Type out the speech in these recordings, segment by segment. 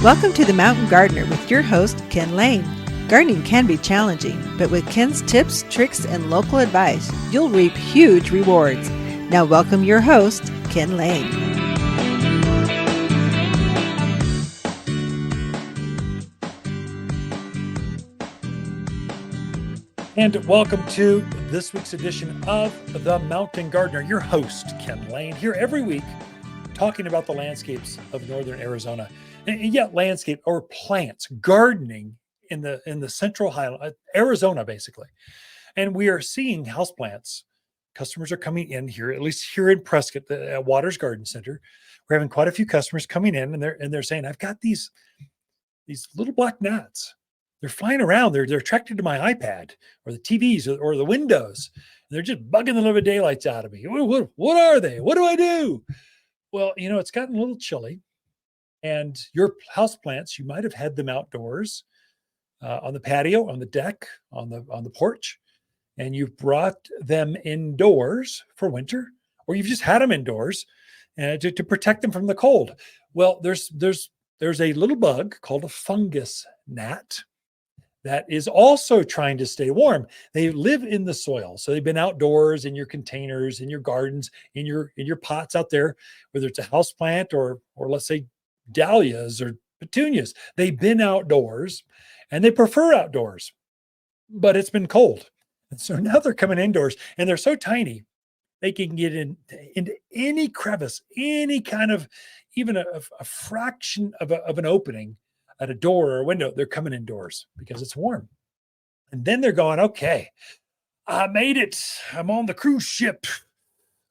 Welcome to The Mountain Gardener with your host, Ken Lane. Gardening can be challenging, but with Ken's tips, tricks, and local advice, you'll reap huge rewards. Now welcome your host, Ken Lane. And welcome to this week's edition of The Mountain Gardener, your host, Ken Lane, here every week talking about the landscapes of northern Arizona. And yet landscape or plants, gardening in the central highland, Arizona, basically. And we are seeing houseplants. Customers are coming in here, at least here in Prescott at Watters Garden Center. We're having quite a few customers coming in, and they're saying, "I've got these little black gnats. They're flying around. They're attracted to my iPad or the TVs or the windows. And they're just bugging the living daylights out of me. What are they? What do I do?" Well, it's gotten a little chilly. And your houseplants, you might have had them outdoors on the patio, on the deck, on the porch, and you've brought them indoors for winter, or you've just had them indoors to protect them from the cold. Well, there's a little bug called a fungus gnat that is also trying to stay warm. They live in the soil, so they've been outdoors in your containers, in your gardens, in your pots out there, whether it's a houseplant or let's say dahlias or petunias. They've been outdoors and they prefer outdoors, but it's been cold. And so now they're coming indoors, and they're so tiny, they can get into any crevice, any kind of, even a fraction of an opening at a door or a window. They're coming indoors because it's warm. And then they're going, "Okay, I made it. I'm on the cruise ship.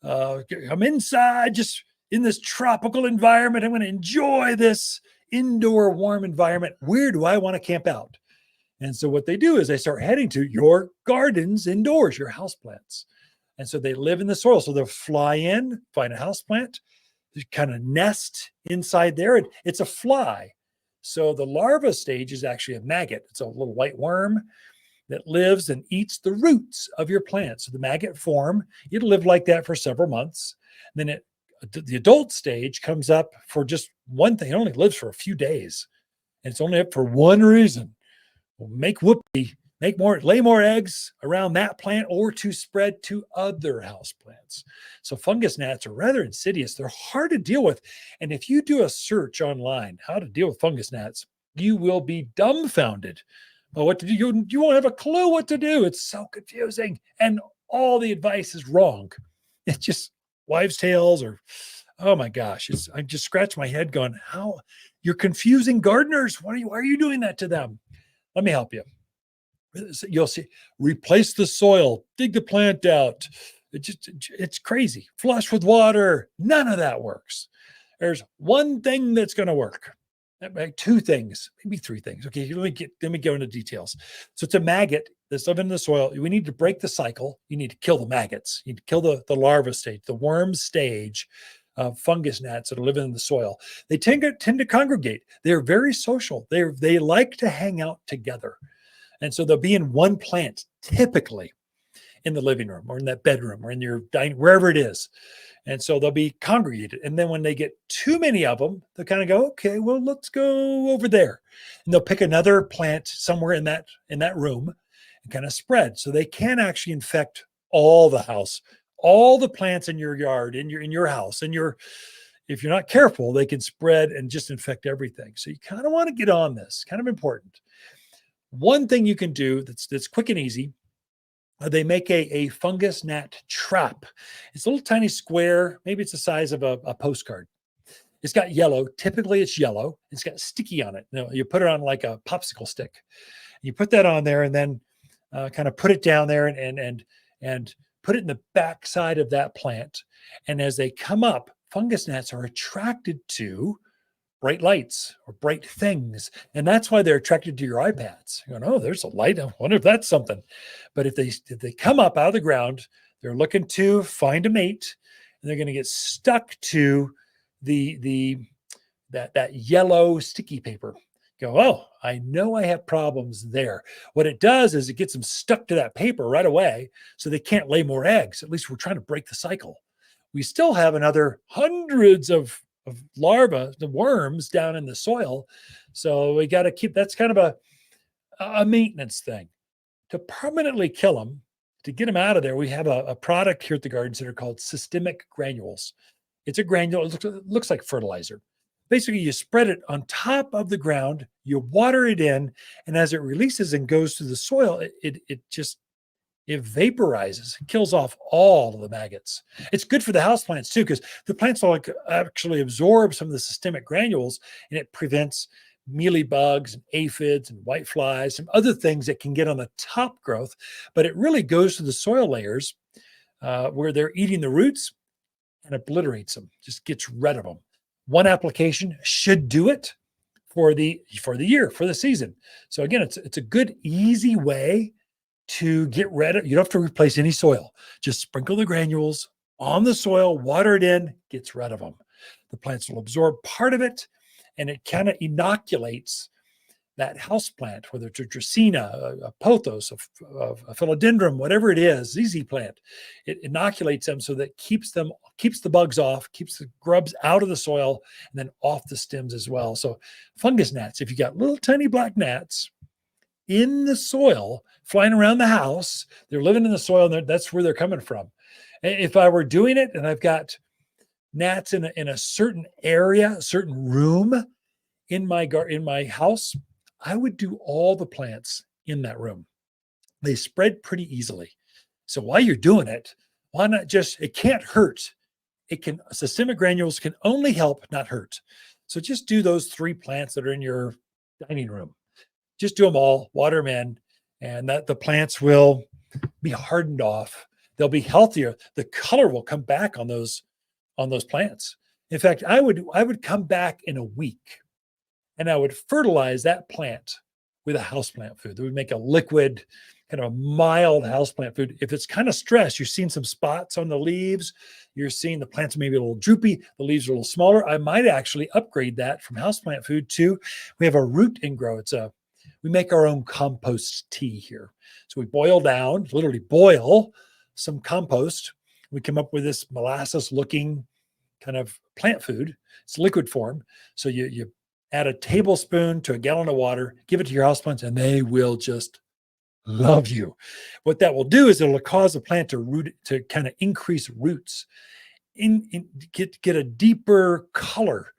I'm inside, just in this tropical environment. I'm going to enjoy this indoor warm environment. Where do I want to camp out?" And so what they do is they start heading to your gardens indoors, your houseplants. And so they live in the soil. So they'll fly in, find a houseplant, kind of nest inside there. And it's a fly. So the larva stage is actually a maggot. It's a little white worm that lives and eats the roots of your plant. So the maggot form, it'll live like that for several months. And then the adult stage comes up for just one thing. It only lives for a few days, and it's only up for one reason: lay more eggs around that plant, or to spread to other house plants. So fungus gnats are rather insidious. They're hard to deal with, and if you do a search online how to deal with fungus gnats, you will be dumbfounded. Well, what to do? You won't have a clue what to do. It's so confusing, and all the advice is wrong. It's just wives' tales, or, oh my gosh, I just scratch my head going, how you're confusing gardeners. Why are you doing that to them? Let me help you. You'll see, replace the soil, dig the plant out. It's crazy. Flush with water. None of that works. There's one thing that's going to work. Two things, maybe three things. Okay, let me go into details. So it's a maggot that's living in the soil. We need to break the cycle. You need to kill the maggots. You need to kill the larva stage, the worm stage of fungus gnats that are living in the soil. They tend to congregate. They're very social. They like to hang out together. And so they'll be in one plant, typically in the living room or in that bedroom or in your dining, wherever it is. And so they'll be congregated. And then when they get too many of them, they'll kind of go, "Okay, well, let's go over there." And they'll pick another plant somewhere in that room and kind of spread. So they can actually infect all the house, all the plants in your yard, in your house, and if you're not careful, they can spread and just infect everything. So you kind of want to get on this. Kind of important. One thing you can do that's quick and easy, they make a fungus gnat trap. It's a little tiny square. Maybe it's the size of a postcard. It's got yellow. Typically it's yellow. It's got sticky on it. You put it on like a popsicle stick. You put that on there, and then kind of put it down there and put it in the back side of that plant. And as they come up, fungus gnats are attracted to bright lights or bright things. And that's why they're attracted to your iPads. You go, "Oh, there's a light. I wonder if that's something." But if they come up out of the ground, they're looking to find a mate, and they're going to get stuck to that yellow sticky paper. Go, "Oh, I know I have problems there." What it does is it gets them stuck to that paper right away, so they can't lay more eggs. At least we're trying to break the cycle. We still have another hundreds of larvae, the worms down in the soil. So we got to keep, that's kind of a maintenance thing. To permanently kill them, to get them out of there, we have a product here at the Garden Center called systemic granules. It's a granule, it looks like fertilizer. Basically, you spread it on top of the ground, you water it in, and as it releases and goes through the soil, it vaporizes, kills off all of the maggots. It's good for the houseplants too, because the plants will actually absorb some of the systemic granules, and it prevents mealybugs and aphids and whiteflies, some other things that can get on the top growth. But it really goes to the soil layers where they're eating the roots and obliterates them, just gets rid of them. One application should do it for the year, for the season. So again, it's a good, easy way to get rid of. You don't have to replace any soil. Just sprinkle the granules on the soil, water it in, gets rid of them. The plants will absorb part of it, and it kind of inoculates that houseplant, whether it's a Dracaena, a pothos, a philodendron, whatever it is, ZZ plant. It inoculates them so that keeps the bugs off, keeps the grubs out of the soil, and then off the stems as well. So fungus gnats, if you got little tiny black gnats in the soil, flying around the house, they're living in the soil, and that's where they're coming from. If I were doing it and I've got gnats in a certain area, a certain room in my house, I would do all the plants in that room. They spread pretty easily. So while you're doing it, why not just, it can't hurt. Systemic granules can only help, not hurt. So just do those 3 plants that are in your dining room. Just do them all, water them in, and that the plants will be hardened off. They'll be healthier. The color will come back on those plants. In fact, I would come back in a week and I would fertilize that plant with a houseplant food. That would make a liquid, kind of a mild houseplant food. If it's kind of stressed, you're seeing some spots on the leaves, you're seeing the plants maybe a little droopy, the leaves are a little smaller, I might actually upgrade that from houseplant food to, we have a root and grow. We make our own compost tea here. So we literally boil some compost. We come up with this molasses looking kind of plant food. It's liquid form. So you add a tablespoon to a gallon of water, give it to your houseplants, and they will just love you. What that will do is it'll cause the plant to kind of increase roots, get a deeper color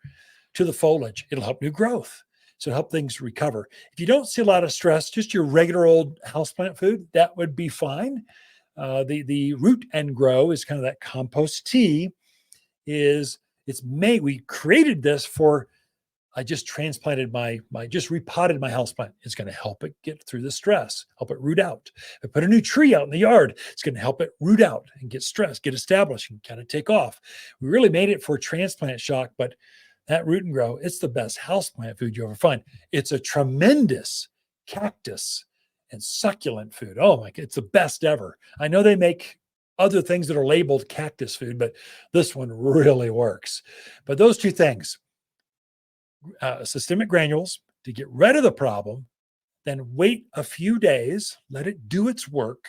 to the foliage. It'll help new growth. So help things recover. If you don't see a lot of stress, just your regular old houseplant food, that would be fine. The root and grow is kind of that compost tea. We created this for, I just transplanted just repotted my houseplant. It's going to help it get through the stress, help it root out. If I put a new tree out in the yard, it's going to help it root out and get stressed, get established, and kind of take off. We really made it for transplant shock, but that root and grow, it's the best houseplant food you ever find. It's a tremendous cactus and succulent food. Oh my God, it's the best ever. I know they make other things that are labeled cactus food, but this one really works. But those 2 things, systemic granules to get rid of the problem, then wait a few days, let it do its work,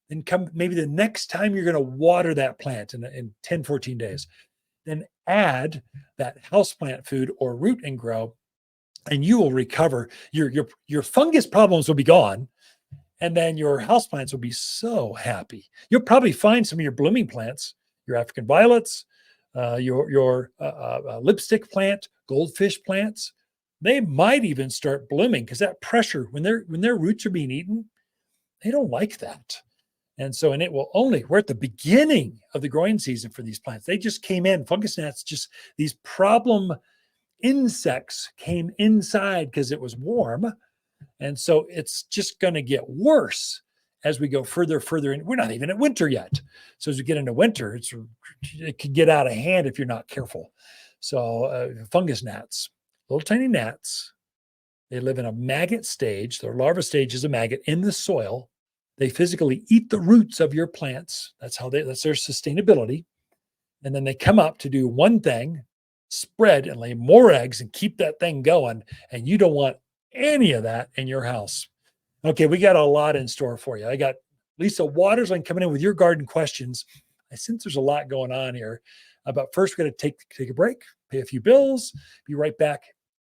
then come maybe the next time you're going to water that plant in 10, 14 days, then add that houseplant food or root and grow, and you will recover. Your fungus problems will be gone, and then your houseplants will be so happy. You'll probably find some of your blooming plants, your African violets, your lipstick plant, goldfish plants, they might even start blooming, because that pressure, when their roots are being eaten, they don't like that. And we're at the beginning of the growing season for these plants. They just came in. Fungus gnats, just these problem insects came inside because it was warm. And so it's just going to get worse as we go further in. We're not even at winter yet. So as we get into winter, it can get out of hand if you're not careful. So fungus gnats, little tiny gnats, they live in a maggot stage. Their larva stage is a maggot in the soil. They physically eat the roots of your plants. That's their sustainability. And then they come up to do one thing, spread and lay more eggs and keep that thing going. And you don't want any of that in your house. Okay, we got a lot in store for you. I got Lisa Watersling coming in with your garden questions. I sense there's a lot going on here. But first, we're going to take a break. pay a few bills. Be right back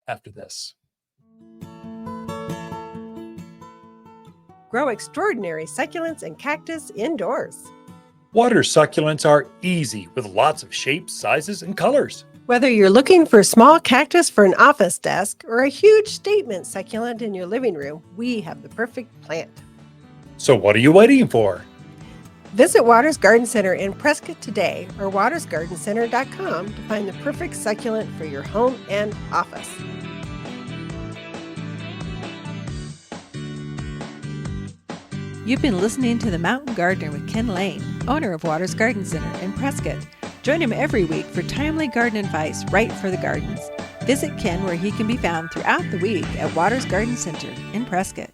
after this. Grow extraordinary succulents and cactus indoors. Water succulents are easy with lots of shapes, sizes, and colors. Whether you're looking for a small cactus for an office desk or a huge statement succulent in your living room, we have the perfect plant. So what are you waiting for? Visit Watters Garden Center in Prescott today or wattersgardencenter.com to find the perfect succulent for your home and office. You've been listening to The Mountain Gardener with Ken Lane, owner of Watters Garden Center in Prescott. Join him every week for timely garden advice right for the gardens. Visit Ken where he can be found throughout the week at Watters Garden Center in Prescott.